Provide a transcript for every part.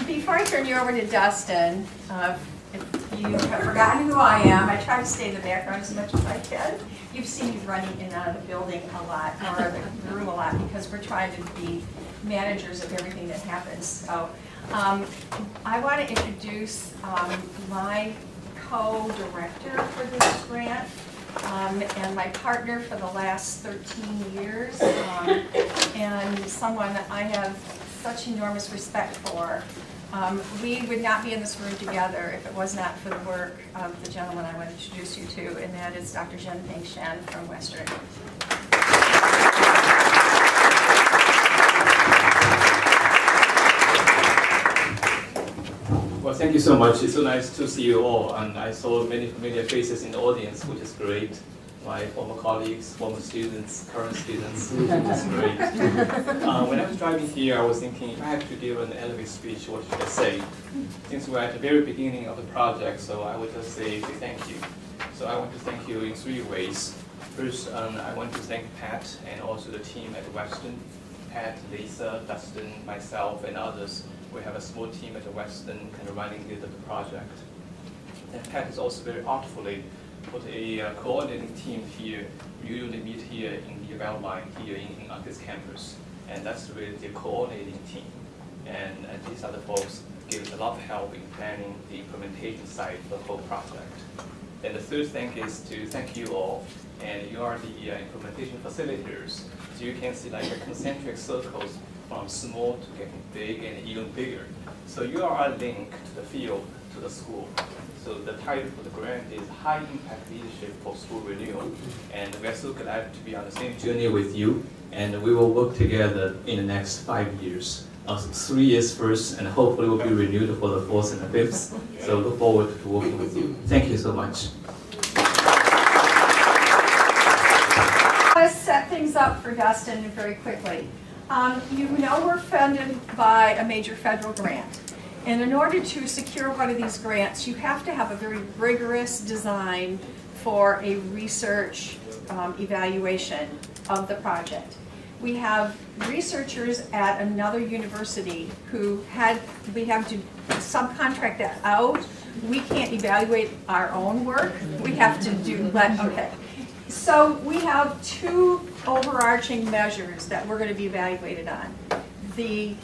Before I turn you over to Dustin, if you have forgotten who I am, I try to stay in the background as much as I can. You've seen me running in and out of the building a lot, or the room a lot, because we're trying to be managers of everything that happens. So I want to introduce my co-director for this grant and my partner for the last 13 years, and someone that I have such enormous respect for. We would not be in this room together if it was not for the work of the gentleman I want to introduce you to, and that is Dr. Zhenping Shen from Western. Well, thank you so much. It's so nice to see you all, and I saw many familiar faces in the audience, which is great. My former colleagues, former students, current students, which is great. When I was driving here, I was thinking, if I have to give an elevator speech, what should I say? Since we're at the very beginning of the project, so I would just say thank you. So I want to thank you in 3 ways. First, I want to thank Pat and also the team at Western. Pat, Lisa, Dustin, myself, and others. We have a small team at Western kind of running the project. And Pat has also very artfully put a coordinating team here. We usually meet here in the outline here on this campus. And that's really the coordinating team. And these other folks give us a lot of help in planning the implementation side of the whole project. And the third thing is to thank you all. And you are the implementation facilitators. So you can see like a concentric circles from small to getting big and even bigger. So you are a link to the field, to the school. So the title for the grant is High Impact Leadership for School Renewal. And we are so glad to be on the same journey with you. And we will work together in the next 5 years. 3 years first, and hopefully will be renewed for the 4th and the 5th. So look forward to working with you. Thank you so much. Let's set things up for Dustin very quickly. You know we're funded by a major federal grant. And in order to secure one of these grants, you have to have a very rigorous design for a research evaluation of the project. We have researchers at another university who we have to subcontract that out. We can't evaluate our own work. We have to okay. So we have 2 overarching measures that we're going to be evaluated on. The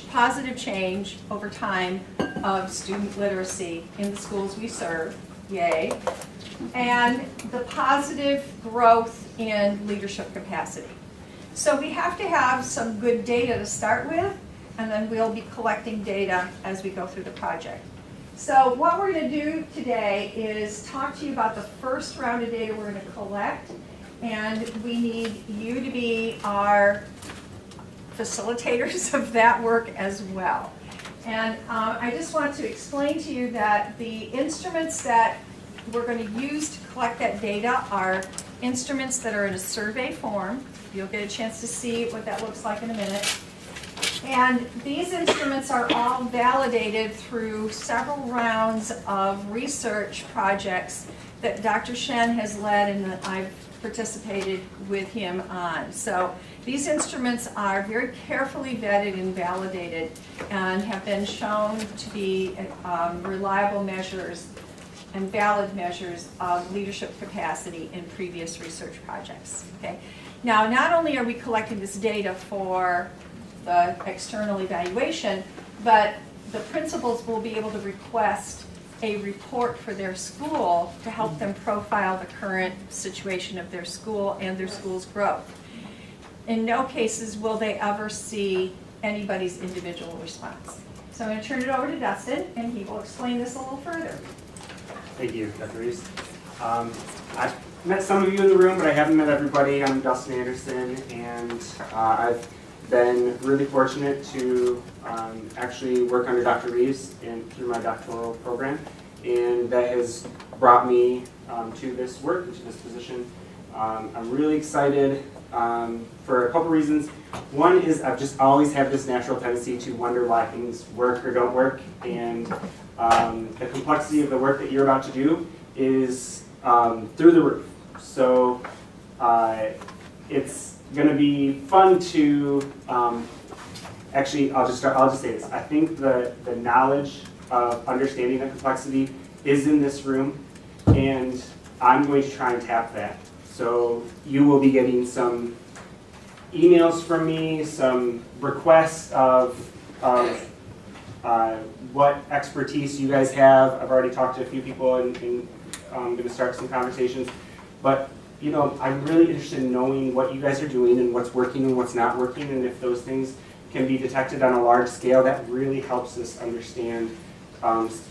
positive change over time of student literacy in the schools we serve, yay, and the positive growth in leadership capacity. So we have to have some good data to start with, and then we'll be collecting data as we go through the project. So what we're going to do today is talk to you about the first round of data we're going to collect, and we need you to be our facilitators of that work as well. And I just want to explain to you that the instruments that we're going to use to collect that data are instruments that are in a survey form. You'll get a chance to see what that looks like in a minute. And these instruments are all validated through several rounds of research projects that Dr. Shen has led and that I've participated with him on. So these instruments are very carefully vetted and validated and have been shown to be reliable measures and valid measures of leadership capacity in previous research projects. Okay. Now, not only are we collecting this data for the external evaluation, but the principals will be able to request a report for their school to help them profile the current situation of their school and their school's growth. In no cases will they ever see anybody's individual response. So I'm going to turn it over to Dustin, and he will explain this a little further. Thank you, Dr. Reeves. I've met some of you in the room, but I haven't met everybody. I'm Dustin Anderson, and I've been really fortunate to actually work under Dr. Reeves and through my doctoral program, and that has brought me to this work and to this position. I'm really excited for a couple reasons. One is I've just always had this natural tendency to wonder why things work or don't work, and the complexity of the work that you're about to do is through the roof. So it's going to be fun to Actually, I'll just say this. I think the knowledge of understanding the complexity is in this room, and I'm going to try and tap that. So you will be getting some emails from me, some requests of what expertise you guys have. I've already talked to a few people, and I'm going to start some conversations. But you know, I'm really interested in knowing what you guys are doing and what's working and what's not working, and if those things can be detected on a large scale, that really helps us understand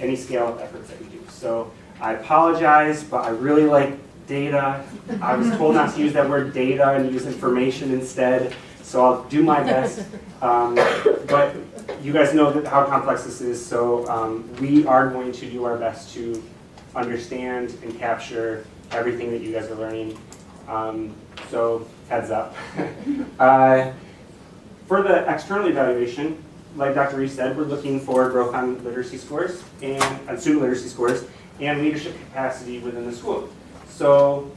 any scale-up efforts that we do. So I apologize, but I really like data. I was told not to use that word data and use information instead, so I'll do my best. But you guys know how complex this is, so we are going to do our best to understand and capture everything that you guys are learning. So heads up. For the external evaluation, like Dr. Reeves said, we're looking for growth on literacy scores and student literacy scores and leadership capacity within the school. So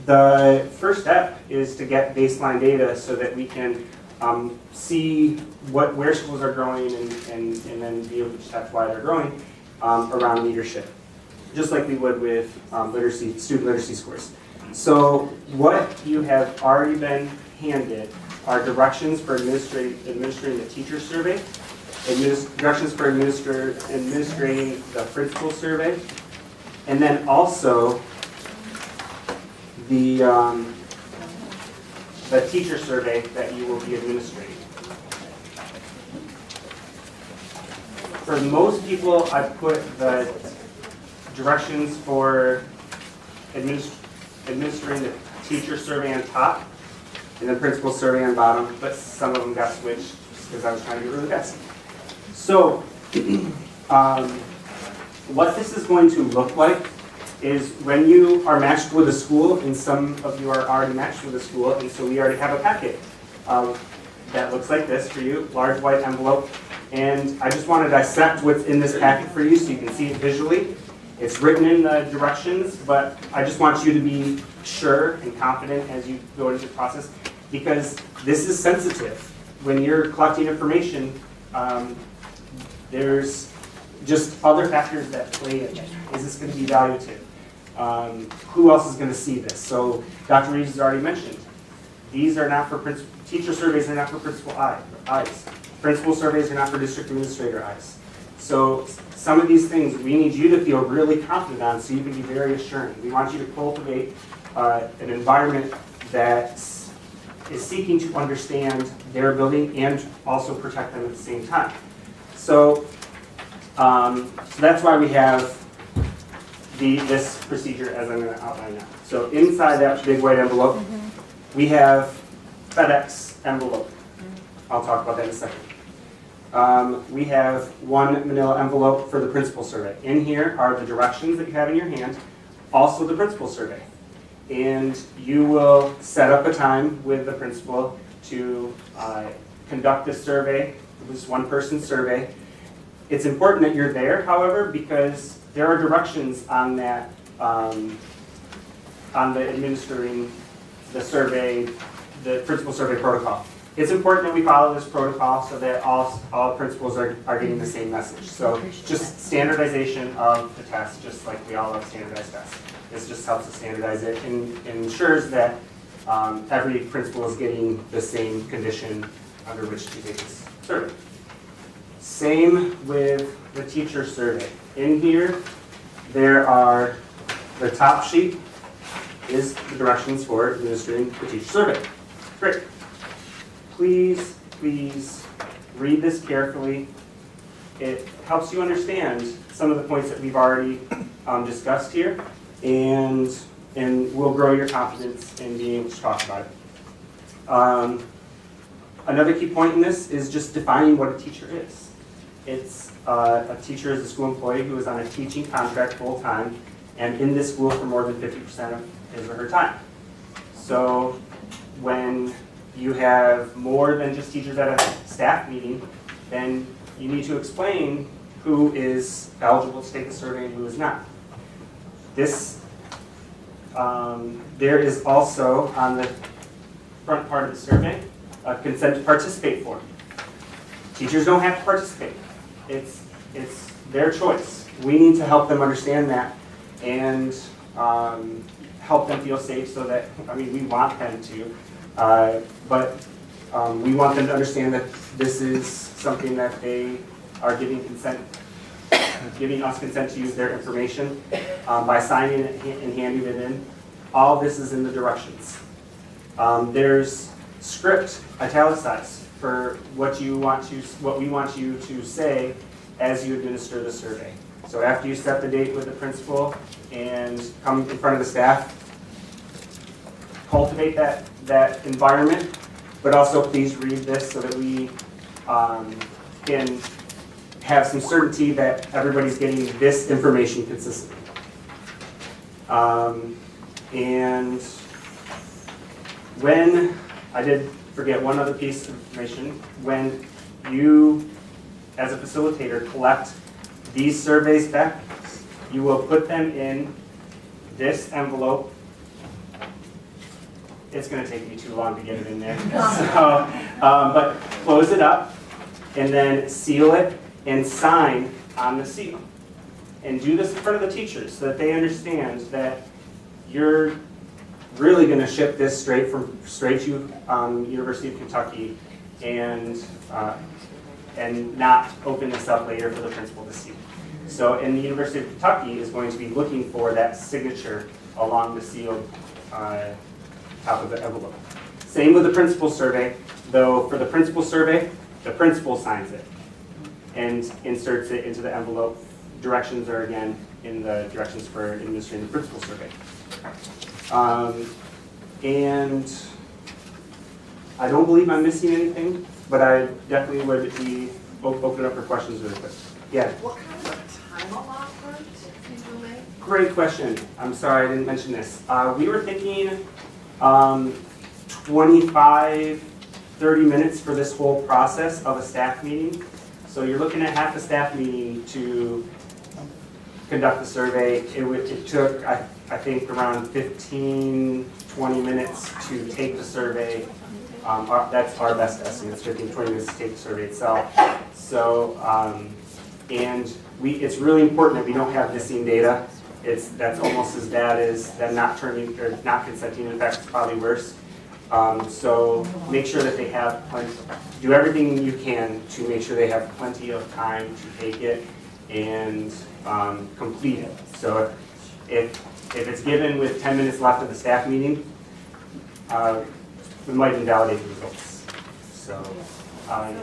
the first step is to get baseline data so that we can see where schools are growing and then be able to detect why they're growing around leadership, just like we would with student literacy scores. So what you have already been handed are directions for administering the teacher survey, directions for administering the principal survey, and then also the teacher survey that you will be administering. For most people, I put the directions for administering the teacher survey on top and the principal survey on bottom, but some of them got switched because I was trying to get rid of the best. So what this is going to look like is when you are matched with a school, and some of you are already matched with a school, and so we already have a packet that looks like this for you, large white envelope, and I just want to dissect what's in this packet for you so you can see it visually. It's written in the directions, but I just want you to be sure and confident as you go into the process, because this is sensitive. When you're collecting information, there's just other factors that play in it. Is this going to be evaluative? Who else is going to see this? So Dr. Reeves has already mentioned, these are not for teacher surveys are not for principal eyes. Principal surveys are not for district administrator eyes. So some of these things we need you to feel really confident on so you can be very assuring. We want you to cultivate an environment that is seeking to understand their ability and also protect them at the same time. So, so that's why we have this procedure as I'm going to outline now. So inside that big white envelope, we have FedEx envelope. I'll talk about that in a second. We have one manila envelope for the principal survey. In here are the directions that you have in your hand, also the principal survey. And you will set up a time with the principal to conduct this survey, this one-person survey. It's important that you're there, however, because there are directions on that, on the administering the survey, the principal survey protocol. It's important that we follow this protocol so that all principals are getting the same message. So just standardization of the test, just like we all have standardized tests. This just helps us standardize it and ensures that every principal is getting the same condition under which to take this survey. Same with the teacher survey. In here, there are, the top sheet is the directions for administering the teacher survey. Great. Please read this carefully. It helps you understand some of the points that we've already discussed here, and will grow your confidence in being able to talk about it. Another key point in this is just defining what a teacher is. It's a teacher is a school employee who is on a teaching contract full-time and in this school for more than 50% of his or her time. So when you have more than just teachers at a staff meeting, then you need to explain who is eligible to take the survey and who is not. This, there is also on the front part of the survey a consent to participate form. Teachers don't have to participate. It's their choice. We need to help them understand that and help them feel safe so that, I mean, we want them to, but we want them to understand that this is something that they are giving us consent to use their information by signing it and handing it in. All this is in the directions. There's script italicized for what we want you to say as you administer the survey. So after you set the date with the principal and come in front of the staff, cultivate that environment, but also please read this so that we can have some certainty that everybody's getting this information consistently. And when, I did forget one other piece of information, when you, as a facilitator, collect these surveys back, you will put them in this envelope. It's going to take me too long to get it in there. So, but close it up and then seal it and sign on the seal. And do this in front of the teachers so that they understand that you're really going to ship this straight to University of Kentucky and not open this up later for the principal to see. So, and the University of Kentucky is going to be looking for that signature along the seal top of the envelope. Same with the principal survey, though for the principal survey, the principal signs it and inserts it into the envelope. Directions are again in the directions for administering the principal survey. And I don't believe I'm missing anything, but I definitely would be open up for questions really quick. Yeah? What kind of a time allotment did you make? Great question. I'm sorry I didn't mention this. We were thinking 25, 30 minutes for this whole process of a staff meeting. So you're looking at half a staff meeting to conduct the survey. It took, I think, around 15, 20 minutes to take the survey. That's our best estimate. It's 15, 20 minutes to take the survey itself. So, and it's really important that we don't have missing data. That's almost as bad as them not consenting. In fact, it's probably worse. So make sure that they have plenty. Do everything you can to make sure they have plenty of time to take it and complete it. So if it's given with 10 minutes left of the staff meeting, we might invalidate the results. So. There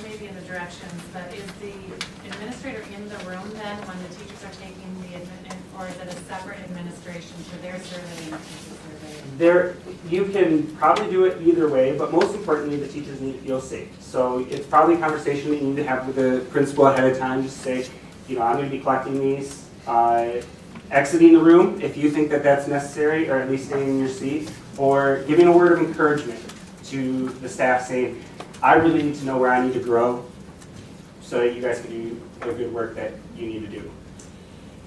may be in the directions, but is the administrator in the room then when the teachers are taking or is it a separate administration for their survey and teacher survey? You can probably do it either way, but most importantly, the teachers need to feel safe. So it's probably a conversation that you need to have with the principal ahead of time. Just say, I'm going to be collecting these. Exiting the room if you think that that's necessary, or at least staying in your seat, or giving a word of encouragement to the staff saying, I really need to know where I need to grow so that you guys can do the good work that you need to do.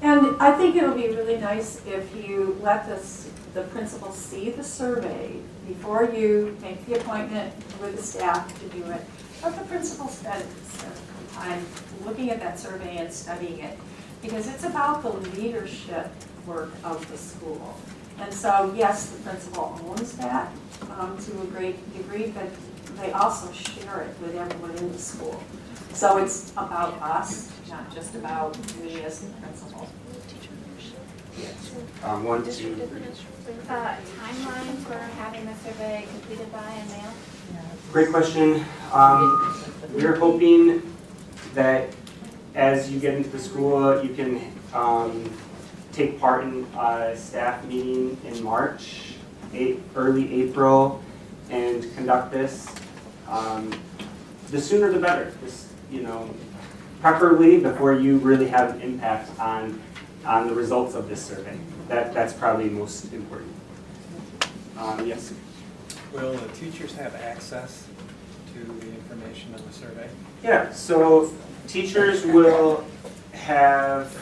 And I think it'll be really nice if you let the principal see the survey before you make the appointment with the staff to do it. Let the principal spend some time looking at that survey and studying it, because it's about the leadership work of the school. And so, yes, the principal owns that to a great degree, but they also share it with everyone in the school. So it's about us, not just about me as the principal. Yes. 1, 2, 3. Timeline for having the survey completed by and mailed? Great question. We're hoping that as you get into the school, you can take part in a staff meeting in March, early April, and conduct this. The sooner the better. Preferably before you really have an impact on the results of this survey. That's probably most important. Yes? Will the teachers have access to the information in the survey? Yeah, so teachers will have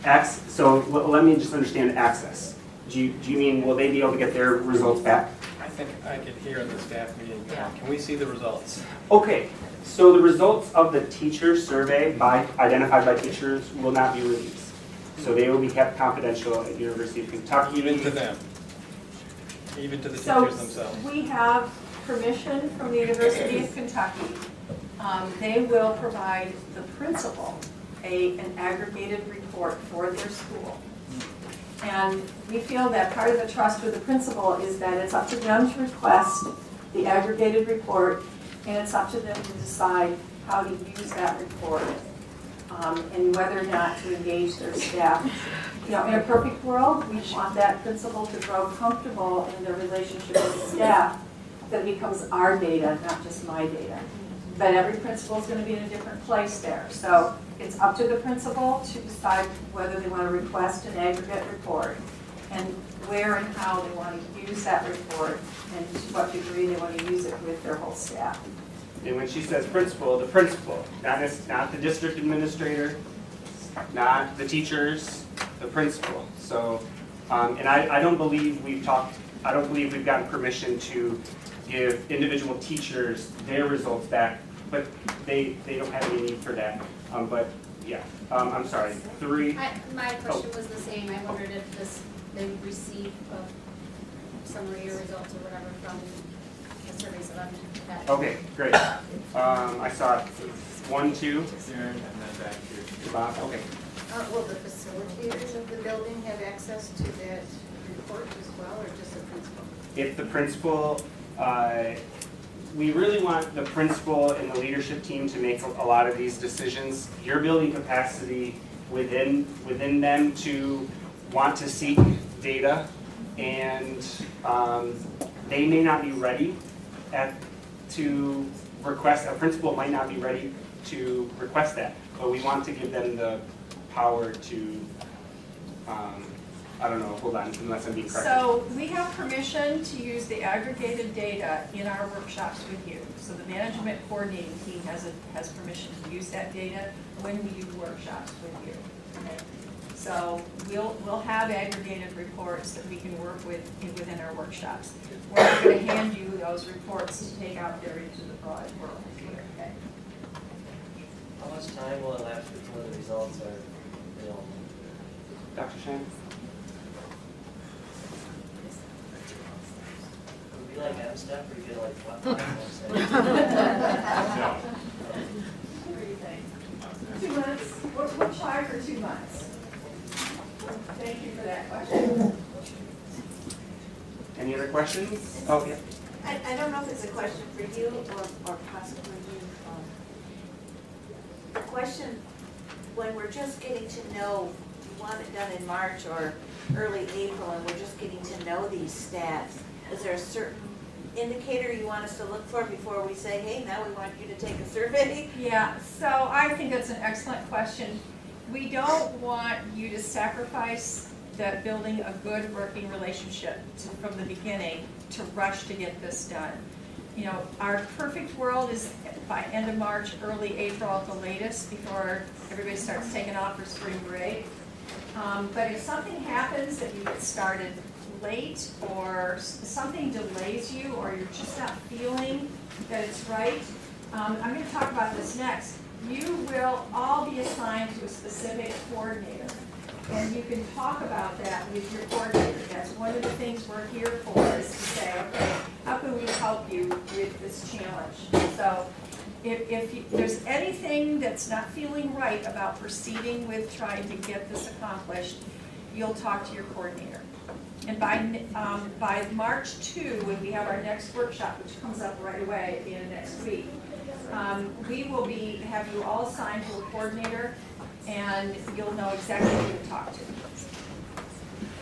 access. So let me just understand access. Do you mean will they be able to get their results back? I think I could hear in the staff meeting, can we see the results? Okay, So the results of the teacher survey identified by teachers will not be released. So they will be kept confidential at University of Kentucky. Even to them? Even to the So teachers themselves? we have permission from the University of Kentucky. They will provide the principal an aggregated report for their school. And we feel that part of the trust with the principal is that it's up to them to request the aggregated report, and it's up to them to decide how to use that report, and whether or not to engage their staff. You know, in a perfect world, we want that principal to grow comfortable in their relationship with the staff, that it becomes our data, not just my data. But every principal is going to be in a different place there. So it's up to the principal to decide whether they want to request an aggregate report, and where and how they want to use that report, and to what degree they want to use it with their whole staff. And when she says principal, the principal, not the district administrator, not the teachers, the principal. So, and I don't believe we've gotten permission to give individual teachers their results back, but they don't have any need for that. But yeah, I'm sorry, 3. My question was the same. I wondered if they would receive a summary or results or whatever from the surveys that I've had. Okay, great. I saw 1, 2. Aaron, and then back here. Bob, okay. Will the facilitators of the building have access to that report as well, or just the principal? If the principal, we really want the principal and the leadership team to make a lot of these decisions. You're building capacity within them to want to seek data, and they may not be ready to request, a principal might not be ready to request that, but we want to give them the power to, I don't know, hold on, unless I'm being corrected. So we have permission to use the aggregated data in our workshops with you. So the management coordinating team has permission to use that data when we do workshops with you. Okay? So we'll have aggregated reports that we can work with within our workshops. We're not going to hand you those reports to take out there into the broad world. Okay? How much time will it last before the results are available? Dr. Shannon? Would it be like M-STEP where you get like what? What do you think? 2 months? We'll try for 2 months. Thank you for that question. Any other questions? Oh, yeah. I don't know if it's a question for you or possibly you. The question, when we're just getting to know, you want it done in March or early April, and we're just getting to know these stats, is there a certain indicator you want us to look for before we say, hey, now we want you to take a survey? Yeah, so I think that's an excellent question. We don't want you to sacrifice that building a good working relationship from the beginning to rush to get this done. You know, our perfect world is by end of March, early April at the latest, before everybody starts taking off for spring break. But if something happens that you get started late, or something delays you, or you're just not feeling that it's right, I'm going to talk about this next. You will all be assigned to a specific coordinator, and you can talk about that with your coordinator. That's one of the things we're here for, is to say, okay, how can we help you with this challenge? So if there's anything that's not feeling right about proceeding with trying to get this accomplished, you'll talk to your coordinator. And by March 2, when we have our next workshop, which comes up right away at the end of next week, we will have you all assigned to a coordinator, and you'll know exactly who to talk to.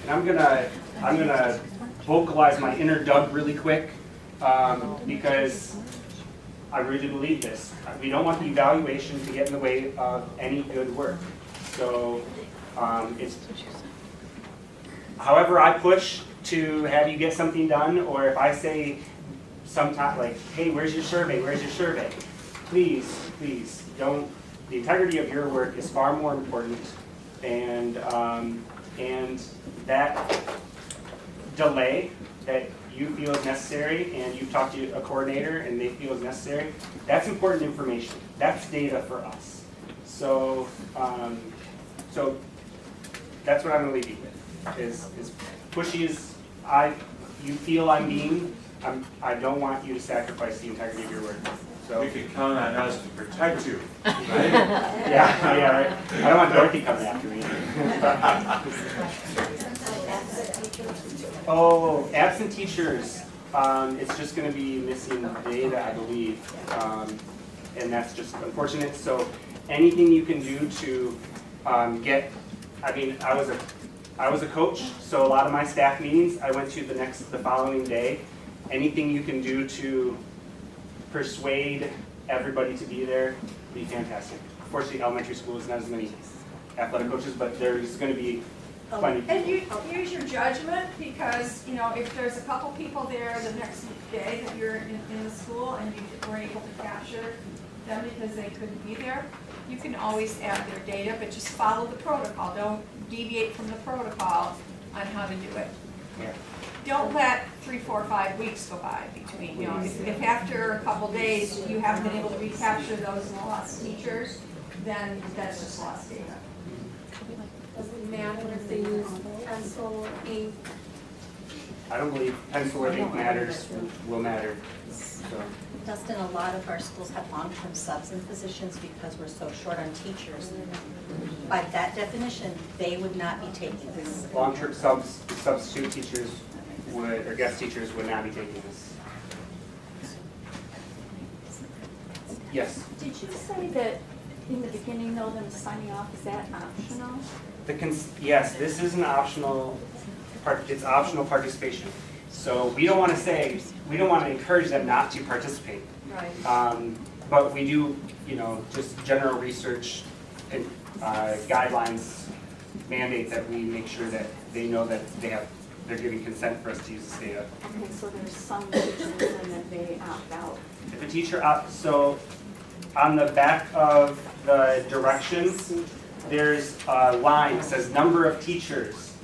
And I'm gonna vocalize my inner Doug really quick, because I really believe this. We don't want the evaluation to get in the way of any good work. So it's however I push to have you get something done, or if I say sometime like, hey, where's your survey? Where's your survey? Please don't. The integrity of your work is far more important, and that delay that you feel is necessary and you've talked to a coordinator and they feel is necessary, that's important information. That's data for us. So, so that's what I'm gonna leave you with, is pushy as you feel I'm being, I don't want you to sacrifice the integrity of your work. So, You can count on us to protect you, right? yeah, right. I don't want Dorothy coming after me. Oh, absent teachers, it's just gonna be missing data, I believe. And that's just unfortunate. So anything you can do to I was a coach, so a lot of my staff meetings, I went to the following day. Anything you can do to persuade everybody to be there would be fantastic. Fortunately, elementary school is not as many athletic coaches, but there's gonna be plenty. And you use your judgment, because, you know, if there's a couple people there the next day that you're in the school and you were able to capture them because they couldn't be there, you can always add their data, but just follow the protocol. Don't deviate from the protocol on how to do it. Yeah. Don't let 3, 4, 5 weeks go by between, you know, if after a couple days you haven't been able to recapture those lost teachers, then that's just lost data. Does it matter if they use pencil, ink? I don't believe pencil or ink will matter. So, Dustin, a lot of our schools have long-term subs in positions because we're so short on teachers. By that definition, they would not be taking this. long-term substitute teachers or guest teachers would not be taking this. Yes? Did you say that in the beginning, though, them signing off, is that optional? Yes, this is an optional it's optional participation. So we don't want to encourage them not to participate. Right. But we do, you know, just general research and guidelines mandate that we make sure that they know that they're giving consent for us to use this data. Okay, so there's some teachers and that they opt out. If a teacher so on the back of the directions, there's a line that says number of teachers.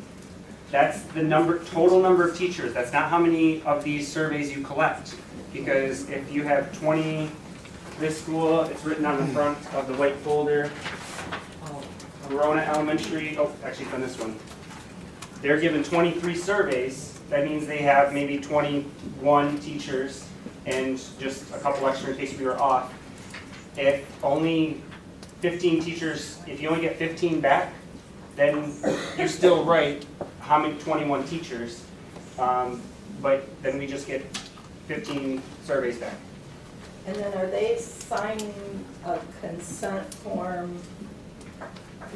That's the total number of teachers. That's not how many of these surveys you collect. Because if you have 20, this school, it's written on the front of the white folder, Verona Elementary, actually from this one. They're given 23 surveys. That means they have maybe 21 teachers and just a couple extra in case we were off. If only 15 teachers, if you only get 15 back, then you still write how many 21 teachers, but then we just get 15 surveys back. And then are they signing a consent form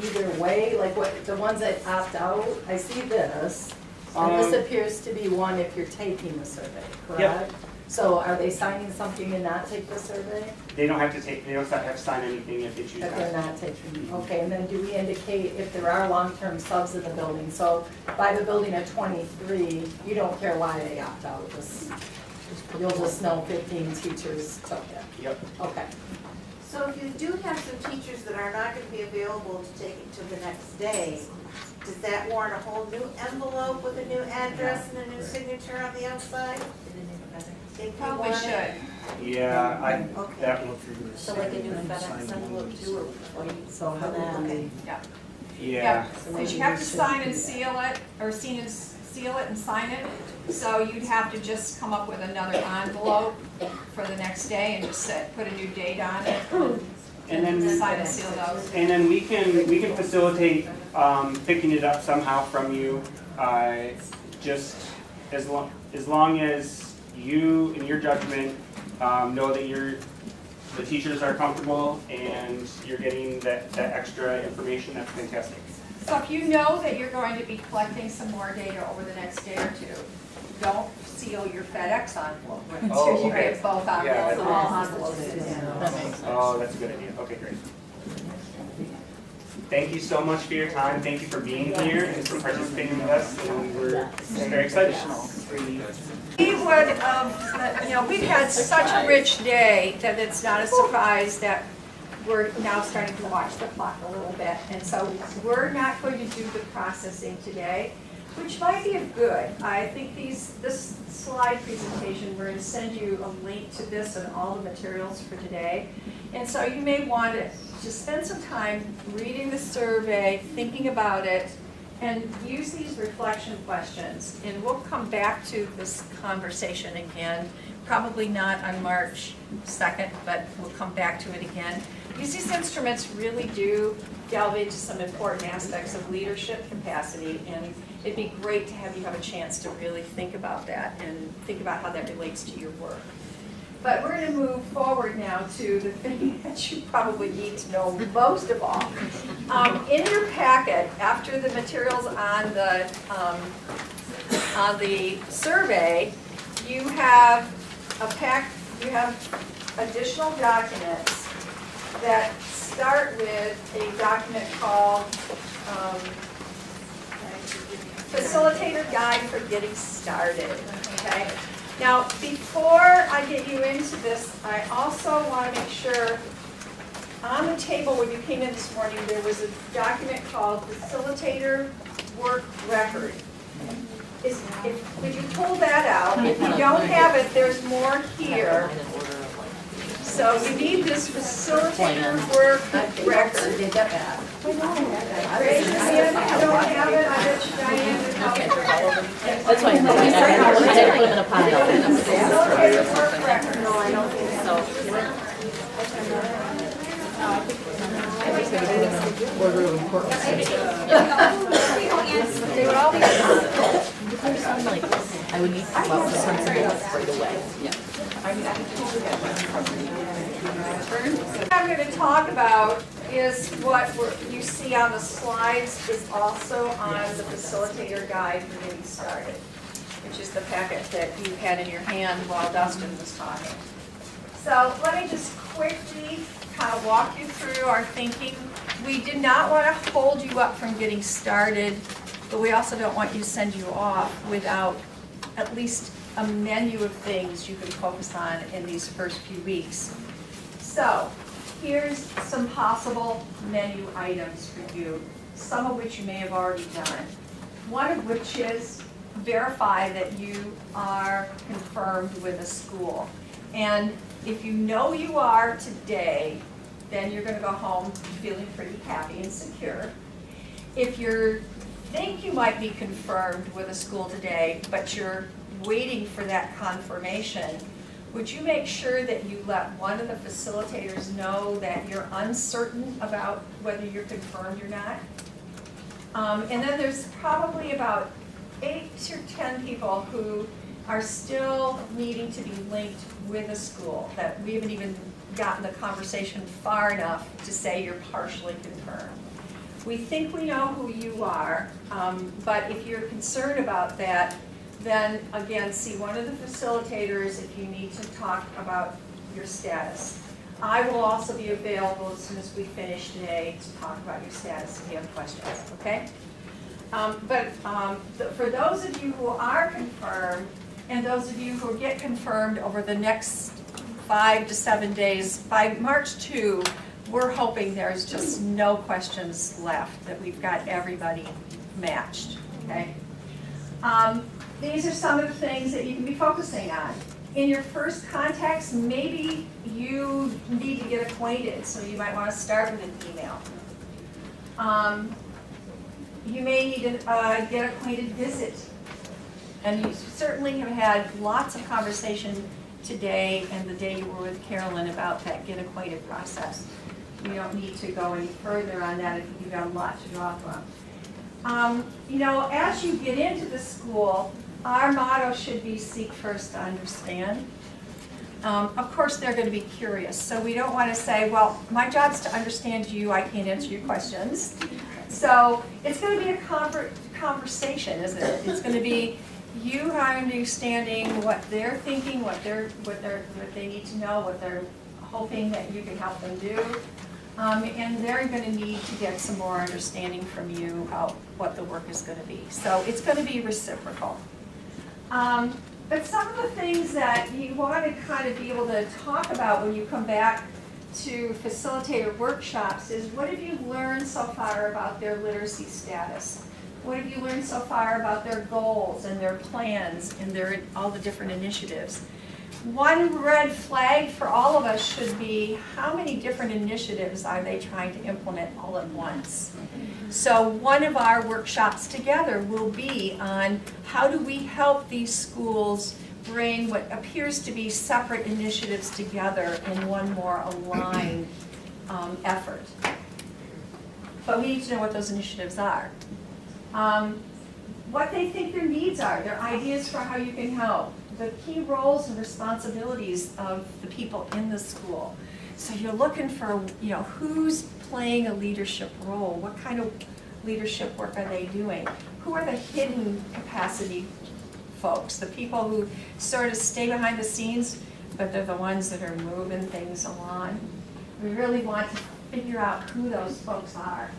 either way? Like what, the ones that opt out, I see this, and this appears to be one if you're taking the survey, correct? Yep. So are they signing something to not take the survey? They don't have to sign anything if they choose If not they're to. not taking, okay, and then do we indicate if there are long-term subs in the building? So by the building of 23, you don't care why they opt out, you'll just know 15 teachers took it? Yep. Okay. So if you do have some teachers that are not going to be available to take it to the next day, does that warrant a whole new envelope with a new address and a new signature on the outside? They Probably should. Yeah, that one. So like a new FedEx envelope too, or you, So how okay. Yeah. Yeah. Because you have to sign and seal it, or seal it and sign it. So you'd have to just come up with another envelope for the next day and just put a new date on it. And then Sign and seal those. And then we can facilitate picking it up somehow from you, just as long as you, in your judgment, know that the teachers are comfortable and you're getting that extra information. That's fantastic. So if you know that you're going to be collecting some more data over the next day or two, don't seal your FedEx envelope until you get both envelopes. Yeah, envelopes. Oh, that's a good idea. Okay, great. Thank you so much for your time. Thank you for being here and for participating with us. And we're very excited. We would, we've had such a rich day that it's not a surprise that we're now starting to watch the clock a little bit. And so we're not going to do the processing today. which might be a good. I think this slide presentation, we're going to send you a link to this and all the materials for today. And so you may want to just spend some time reading the survey, thinking about it, and use these reflection questions. And we'll come back to this conversation again, probably not on March 2nd, but we'll come back to it again. Because these instruments really do delve into some important aspects of leadership capacity, and it'd be great to have you have a chance to really think about that and think about how that relates to your work. But we're going to move forward now to the thing that you probably need to know most of all. In your packet, after the materials on the survey, you have you have additional documents that start with a document called Facilitator Guide for Getting Started. Okay. Now, before I get you into this, I also want to make sure on the table when you came in this morning, there was a document called Facilitator Work Record. Would you pull that out? If you don't have it, there's more here. So you need this Facilitator Work Record. Raise your hand if you don't have it. I bet you Diane would help you. That's why I put them in a pile. Facilitator Work Record. No, I don't think so. Order of importance. They would all be. I would need to go out for something right away. Yeah. What I'm going to talk about is what you see on the slides is also on the Facilitator Guide for Getting Started, which is the packet that you had in your hand while Dustin was talking. So let me just quickly kind of walk you through our thinking. We did not want to hold you up from getting started, but we also don't want you to send you off without at least a menu of things you can focus on in these first few weeks. So here's some possible menu items for you, some of which you may have already done. One of which is verify that you are confirmed with a school. And if you know you are today, then you're going to go home feeling pretty happy and secure. If you think you might be confirmed with a school today, but you're waiting for that confirmation, would you make sure that you let one of the facilitators know that you're uncertain about whether you're confirmed or not? And then there's probably about 8 or 10 people who are still needing to be linked with a school, that we haven't even gotten the conversation far enough to say you're partially confirmed. We think we know who you are, but if you're concerned about that, then again, see one of the facilitators if you need to talk about your status. I will also be available as soon as we finish today to talk about your status if you have questions, okay? For those of you who are confirmed, and those of you who get confirmed over the next 5 to 7 days, by March 2, we're hoping there's just no questions left, that we've got everybody matched, okay? These are some of the things that you can be focusing on. In your first contacts, maybe you need to get acquainted, so you might want to start with an email. You may need to get acquainted visit. And you certainly have had lots of conversation today and the day you were with Carolyn about that get acquainted process. You don't need to go any further on that if you've got a lot to draw from. You know, as you get into the school, our motto should be seek first to understand. Of course, they're going to be curious, so we don't want to say, well, my job's to understand you, I can't answer your questions. So it's going to be a conversation, isn't it? It's going to be you understanding what they're thinking, what they need to know, what they're hoping that you can help them do. And they're going to need to get some more understanding from you about what the work is going to be. So it's going to be reciprocal. But some of the things that you want to kind of be able to talk about when you come back to facilitator workshops is what have you learned so far about their literacy status? What have you learned so far about their goals and their plans and all the different initiatives? One red flag for all of us should be, how many different initiatives are they trying to implement all at once? So one of our workshops together will be on how do we help these schools bring what appears to be separate initiatives together in one more aligned effort. But we need to know what those initiatives are. What they think their needs are, their ideas for how you can help, the key roles and responsibilities of the people in the school. So you're looking for, who's playing a leadership role? What kind of leadership work are they doing? Who are the hidden capacity folks, the people who sort of stay behind the scenes, but they're the ones that are moving things along? We really want to figure out who those folks are.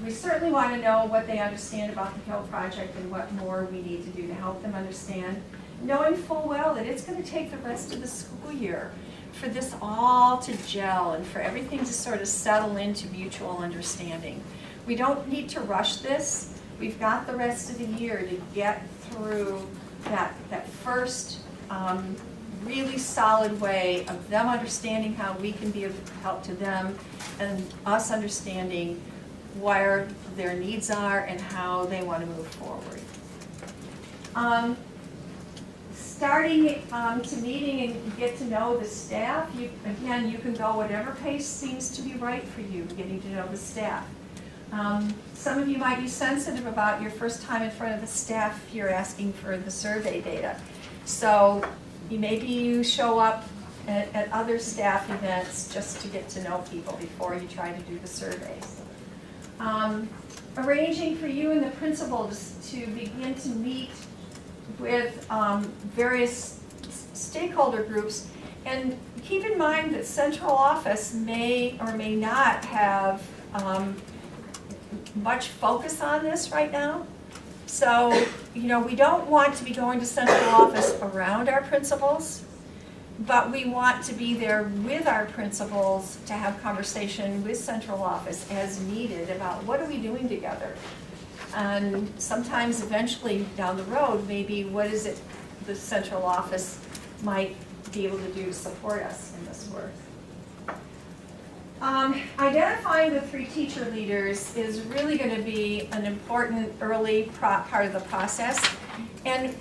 We certainly want to know what they understand about the HIL project and what more we need to do to help them understand, knowing full well that it's going to take the rest of the school year for this all to gel and for everything to sort of settle into mutual understanding. We don't need to rush this. We've got the rest of the year to get through that first really solid way of them understanding how we can be of help to them and us understanding where their needs are and how they want to move forward. Starting to meeting and get to know the staff, you can go whatever pace seems to be right for you, getting to know the staff. Some of you might be sensitive about your first time in front of the staff if you're asking for the survey data. So maybe you show up at other staff events just to get to know people before you try to do the surveys. Arranging for you and the principal to begin to meet with various stakeholder groups, and keep in mind that central office may or may not have much focus on this right now. So, we don't want to be going to central office around our principals, but we want to be there with our principals to have conversation with central office as needed about what are we doing together. And sometimes eventually down the road, maybe what is it the central office might be able to do to support us in this work. Identifying the 3 teacher leaders is really going to be an important early part of the process. And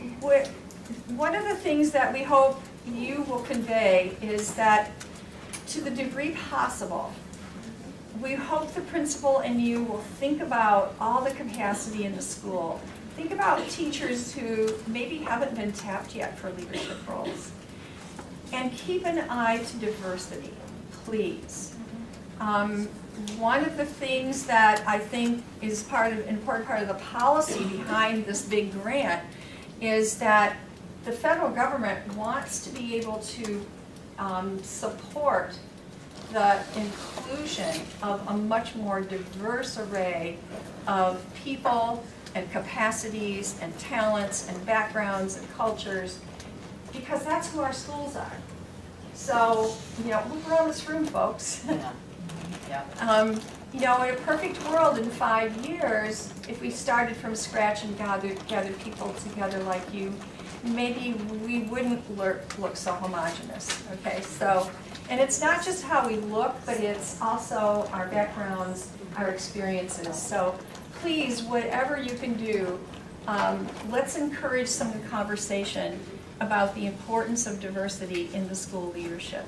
one of the things that we hope you will convey is that to the degree possible, we hope the principal and you will think about all the capacity in the school. Think about teachers who maybe haven't been tapped yet for leadership roles. And keep an eye to diversity, please. One of the things that I think is an important part of the policy behind this big grant is that the federal government wants to be able to support the inclusion of a much more diverse array of people and capacities and talents and backgrounds and cultures, because that's who our schools are. So, look around this room, folks. In a perfect world in 5 years, if we started from scratch and gathered people together like you, maybe we wouldn't look so homogenous, okay? So, and it's not just how we look, but it's also our backgrounds, our experiences. So please, whatever you can do, let's encourage some conversation about the importance of diversity in the school leadership.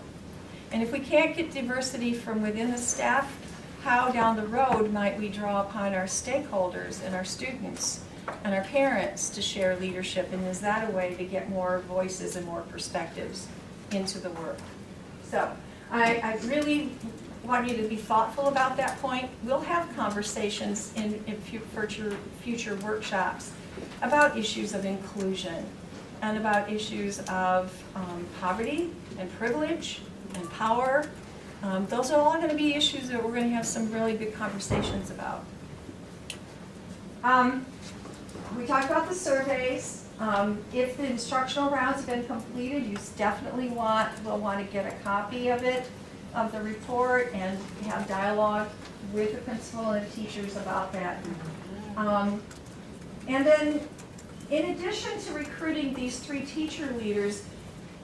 And if we can't get diversity from within the staff, how down the road might we draw upon our stakeholders and our students and our parents to share leadership, and is that a way to get more voices and more perspectives into the work? So I really want you to be thoughtful about that point. We'll have conversations in future workshops about issues of inclusion and about issues of poverty and privilege and power. Those are all going to be issues that we're going to have some really good conversations about. We talked about the surveys. If the instructional rounds have been completed, you definitely will want to get a copy of it, of the report, and have dialogue with the principal and teachers about that. And then, in addition to recruiting these 3 teacher leaders,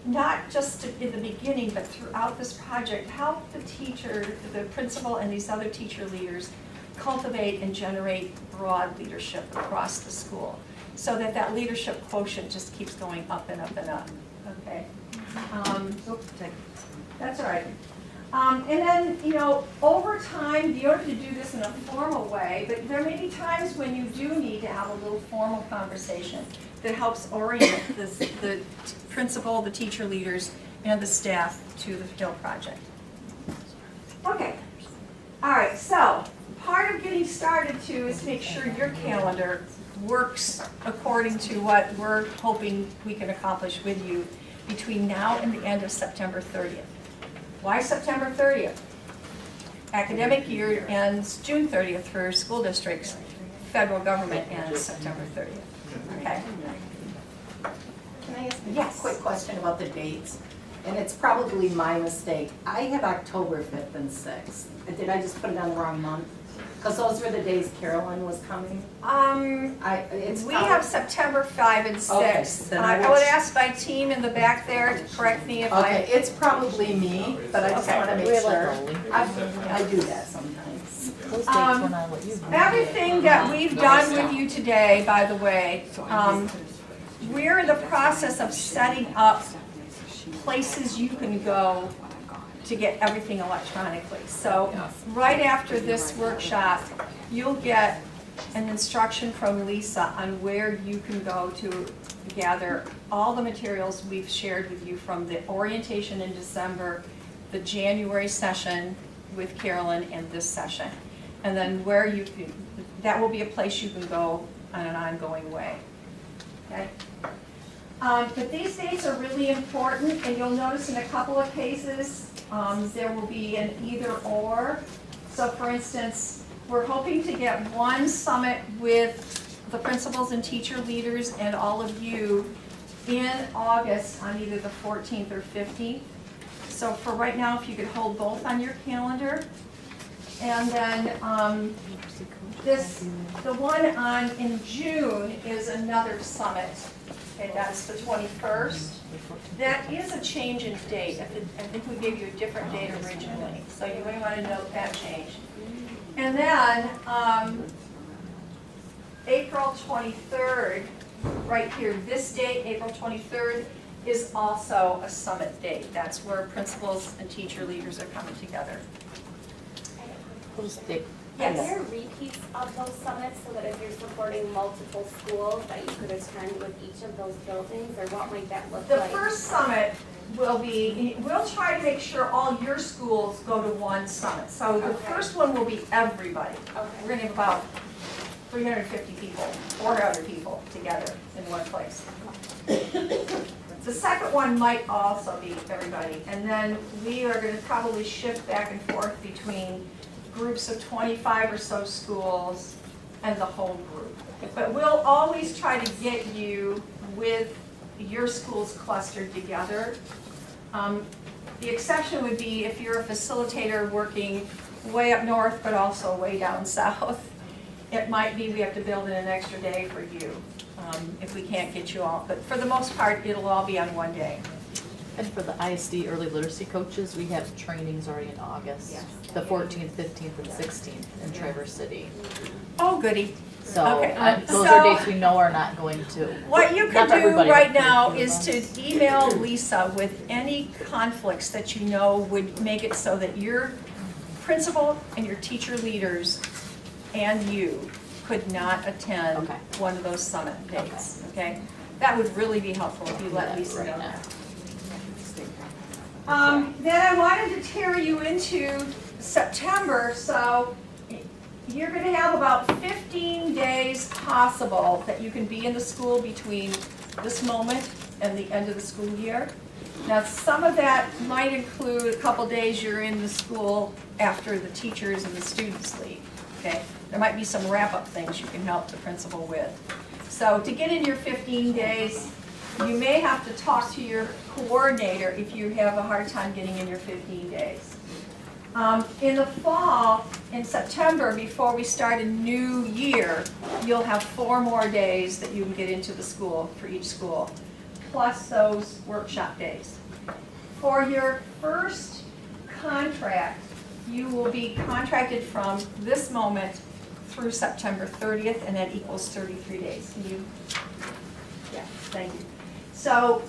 not just in the beginning, but throughout this project, help the teacher, the principal and these other teacher leaders cultivate and generate broad leadership across the school so that that leadership quotient just keeps going up and up and up, okay? That's all right. And then, you know, over time, you don't have to do this in a formal way, but there may be times when you do need to have a little formal conversation that helps orient the principal, the teacher leaders, and the staff to the HIL project. Okay. All right, so part of getting started too is to make sure your calendar works according to what we're hoping we can accomplish with you between now and the end of September 30th. Why September 30th? Academic year ends June 30th for school districts. Federal government ends September 30th. Okay? Can I ask Yes. a quick question about the dates? And it's probably my mistake. I have October 5th and 6th. Did I just put it on the wrong month? Because those were the days Carolyn was coming. We have September 5 and 6. Okay, then I would ask my team in the back there to correct me if Okay, it's probably me, but I just want to make We're sure. like only. I do that sometimes. Those dates were not what you. Everything that we've done with you today, by the way, we're in the process of setting up places you can go to get everything electronically. So right after this workshop, you'll get an instruction from Lisa on where you can go to gather all the materials we've shared with you from the orientation in December, the January session with Carolyn, and this session. And then where you can, that will be a place you can go on an ongoing way. Okay? But these dates are really important, and you'll notice in a couple of cases, there will be an either or. So for instance, we're hoping to get one summit with the principals and teacher leaders and all of you in August on either the 14th or 15th. So for right now, if you could hold both on your calendar. And then the one in June is another summit. Okay, that's the 21st. That is a change in date. I think we gave you a different date originally, so you may want to note that change. And then April 23rd, right here, this date, April 23rd, is also a summit date. That's where principals and teacher leaders are coming together. Who's the? Yes. Are there repeats of those summits so that if you're supporting multiple schools that you could attend with each of those buildings, or what might that look The like? first summit will be, we'll try to make sure all your schools go to one summit. So the first one will be everybody. We're gonna have about 350 people, 400 people together in one place. The second one might also be everybody. And then we are gonna probably shift back and forth between groups of 25 or so schools and the whole group. But we'll always try to get you with your schools clustered together. The exception would be if you're a facilitator working way up north but also way down south. It might be we have to build in an extra day for you if we can't get you all. But for the most part, it'll all be on one day. And for the ISD early literacy coaches, we have trainings already in August. Yes. The 14th, 15th, and 16th in Traverse City. Oh, goody. So Okay, those are dates we know are not going to. What you can not for do everybody, right but for a now few of is us. to email Lisa with any conflicts that you know would make it so that your principal and your teacher leaders and you could not attend one of those summit dates, okay? That would really be helpful if you let Lisa know that. Then I wanted to carry you into September, so you're going to have about 15 days possible that you can be in the school between this moment and the end of the school year. Now, some of that might include a couple days you're in the school after the teachers and the students leave, okay? There might be some wrap-up things you can help the principal with. So to get in your 15 days, you may have to talk to your coordinator if you have a hard time getting in your 15 days. In the fall, in September, before we start a new year, you'll have 4 more days that you can get into the school for each school, plus those workshop days. For your first contract, you will be contracted from this moment through September 30th, and that equals 33 days. Yeah, thank you. So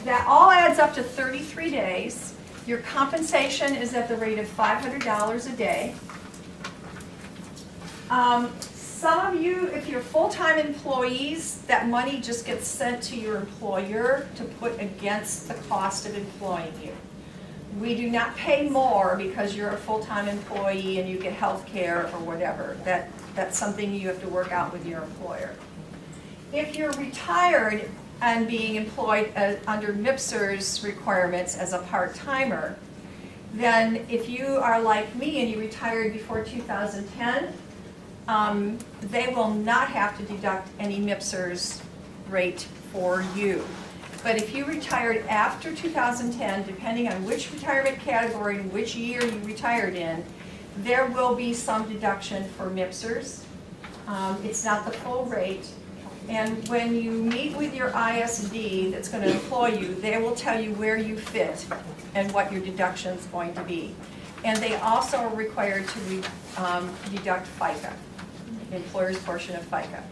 that all adds up to 33 days. Your compensation is at the rate of $500 a day. Some of you, if you're full-time employees, that money just gets sent to your employer to put against the cost of employing you. We do not pay more because you're a full-time employee and you get health care or whatever. That's something you have to work out with your employer. If you're retired and being employed under MIPSR's requirements as a part-timer, then if you are like me and you retired before 2010, they will not have to deduct any MIPSR's rate for you. But if you retired after 2010, depending on which retirement category and which year you retired in, there will be some deduction for MIPSR's. It's not the full rate. And when you meet with your ISD that's going to employ you, they will tell you where you fit and what your deduction is going to be. And they also are required to deduct FICA, the employer's portion of FICA,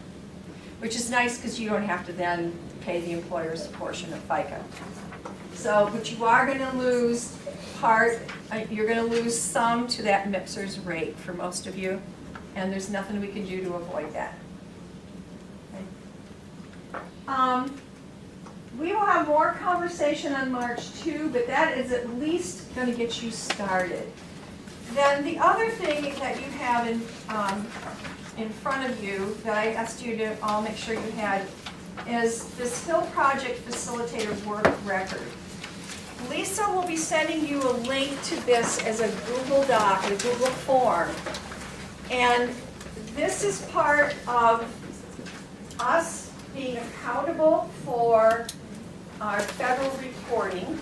which is nice because you don't have to then pay the employer's portion of FICA. So, but you are going to lose you're going to lose some to that MIPSR's rate for most of you, and there's nothing we can do to avoid that. We will have more conversation on March 2, but that is at least going to get you started. Then the other thing that you have in front of you that I asked you to all make sure you had is this HIL Project Facilitator Work Record. Lisa will be sending you a link to this as a Google Doc, a Google form. And this is part of us being accountable for our federal reporting.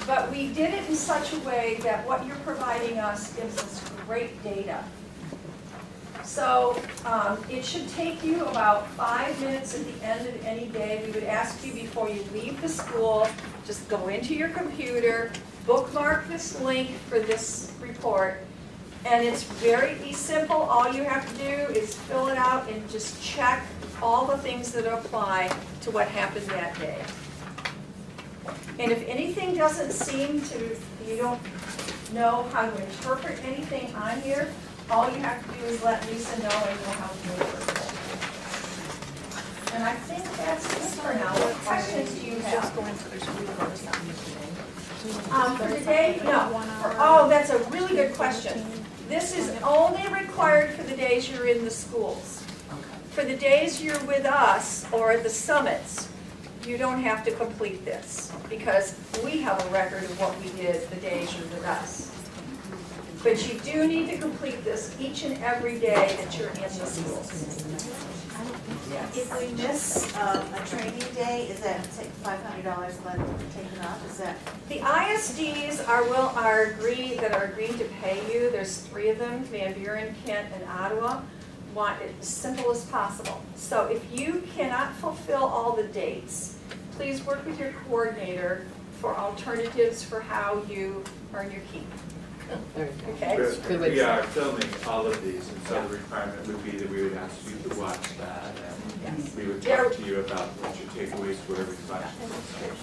But we did it in such a way that what you're providing us gives us great data. So it should take you about 5 minutes at the end of any day. We would ask you before you leave the school, just go into your computer, bookmark this link for this report, and it's very simple. All you have to do is fill it out and just check all the things that apply to what happened that day. And if anything doesn't seem to, you don't know how to interpret anything on here, all you have to do is let Lisa know and know how to interpret it. And I think that's it for now. What questions do you have? For today, no. Oh, that's a really good question. This is only required for the days you're in the schools. For the days you're with us or at the summits, you don't have to complete this because we have a record of what we did the days you're with us. But you do need to complete this each and every day that you're in the schools. Yes. If we miss a training day, is that $500 taken off? Is that? The ISDs are agreeing to pay you. There's 3 of them, Van Buren, Kent, and Ottawa. Want it as simple as possible. So if you cannot fulfill all the dates, please work with your coordinator for alternatives for how you earn your keep. Okay. We are filming all of these, and so the requirement would be that we would ask you to watch that, and we would talk to you about what your takeaways were, every question.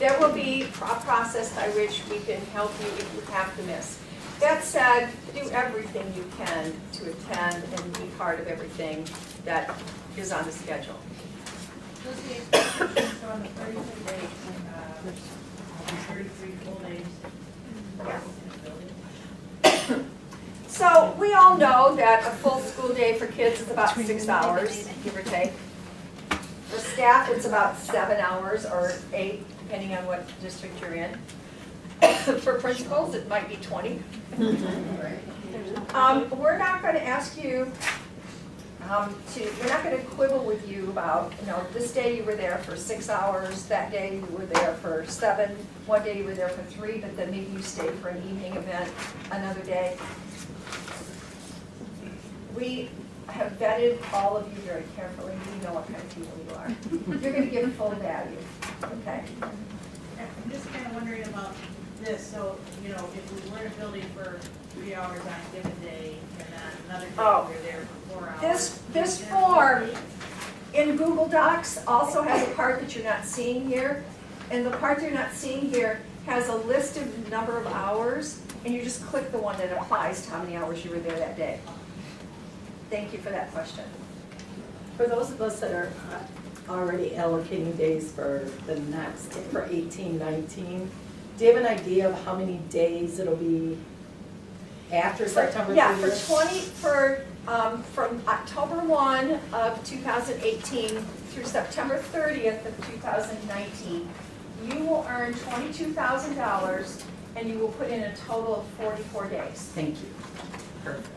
There will be a process by which we can help you if you have to miss. That said, do everything you can to attend and be part of everything that is on the schedule. On the 33 days, 33 full days. So we all know that a full school day for kids is about 6 hours, give or take. For staff, it's about 7 hours or 8, depending on what district you're in. For principals, it might be 20. We're not going to ask you we're not gonna quibble with you about, this day you were there for 6 hours, that day you were there for 7, one day you were there for 3, but then maybe you stayed for an evening event another day. We have vetted all of you very carefully. We know what kind of people you are. You're gonna give full value, okay? I'm just kind of wondering about this, so, if we were in a building for 3 hours on a given day, and then another day we're there for 4 hours. This form in Google Docs also has a part that you're not seeing here. And the part you're not seeing here has a list of number of hours, and you just click the one that applies to how many hours you were there that day. Thank you for that question. For those of us that are already allocating days for the next, for 18, 19, do you have an idea of how many days it'll be after September 30th? Yeah, from October 1 of 2018 through September 30th of 2019, you will earn $22,000 and you will put in a total of 44 days. Thank you. Perfect.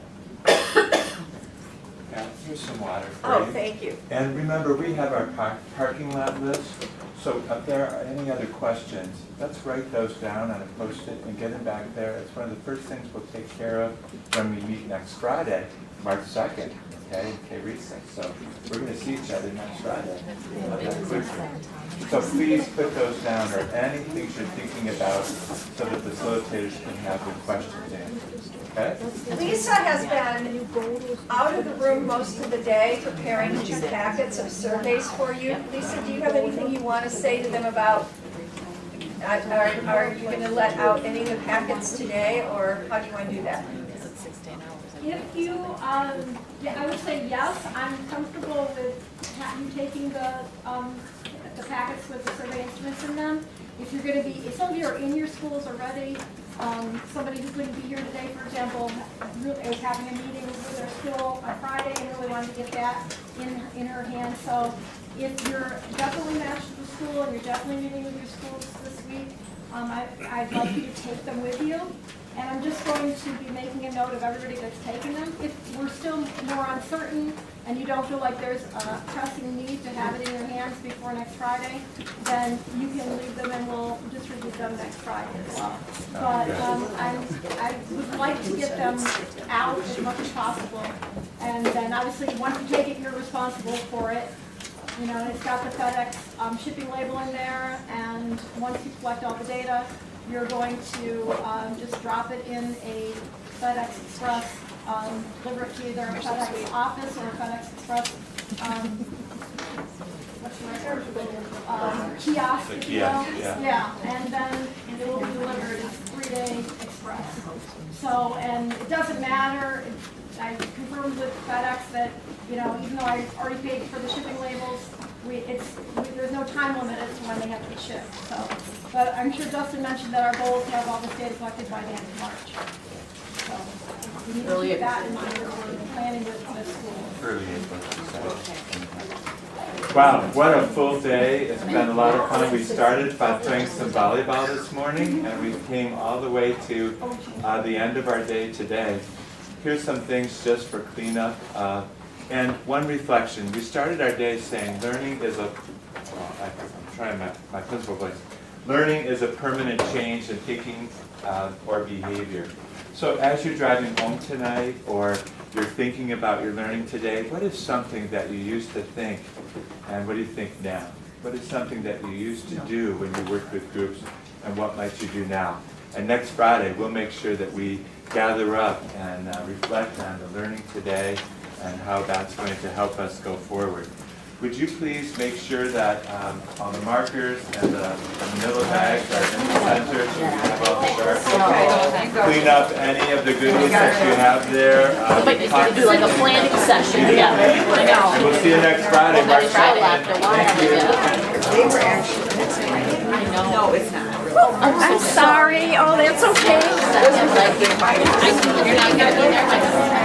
Yeah, here's some water for Oh, you. thank you. And remember, we have our parking lot list, so if there are any other questions, let's write those down on a Post-it and get them back there. It's one of the first things we'll take care of when we meet next Friday, March 2nd, okay, in K-Recess. So we're going to see each other next Friday. So please put those down, or any things you're thinking about, so that the facilitators can have the questions answered, okay? Lisa has been out of the room most of the day preparing 2 packets of surveys for you. Lisa, do you have anything you want to say to them about, are you going to let out any of the packets today, or how do you want to do that? If you, I would say yes, I'm comfortable with you taking the packets with the survey instruments in them. If you're going to be, if some of you are in your schools already, somebody who couldn't be here today, for example, is having a meeting with their school on Friday and really wanted to get that in her hand. So if you're definitely matched to the school and you're definitely meeting with your schools this week, I'd like you to take them with you. And I'm just going to be making a note of everybody that's taken them. If we're still more uncertain and you don't feel like there's a pressing need to have it in your hands before next Friday, then you can leave them and we'll distribute them next Friday as well. But I would like to get them out as much as possible. And then obviously once you take it, you're responsible for it. It's got the FedEx shipping label in there, and once you collect all the data, you're going to just drop it in a FedEx Express, deliver it to either a FedEx office or a FedEx Express, kiosk. The kiosk, yeah. Yeah, and then it will be delivered. It's 3-day express. So, and it doesn't matter. I confirmed with FedEx that, even though I already paid for the shipping labels, there's no time limit as to when they have to be shipped. So, but I'm sure Justin mentioned that our goal is to have all this data collected by the end of March. So we need to keep that in mind as we're planning with the school. Early April. Wow, what a full day. It's been a lot of fun. We started by playing some volleyball this morning, and we came all the way to the end of our day today. Here's some things just for cleanup. And one reflection. We started our day saying learning is I'm trying my principal voice. Learning is a permanent change in thinking or behavior. So as you're driving home tonight, or you're thinking about your learning today, what is something that you used to think, and what do you think now? What is something that you used to do when you worked with groups, and what might you do now? And next Friday, we'll make sure that we gather up and reflect on the learning today and how that's going to help us go forward. Would you please make sure that all the markers and the manila bags are in the center, so we have all the sharps. Clean up any of the goodies that you have there. Do like a planning session, yeah. I know. And we'll see you next Friday, March 2nd. Thank you. They were actually, I know. no, it's not. I'm sorry. Oh, that's okay. You're not gonna be there.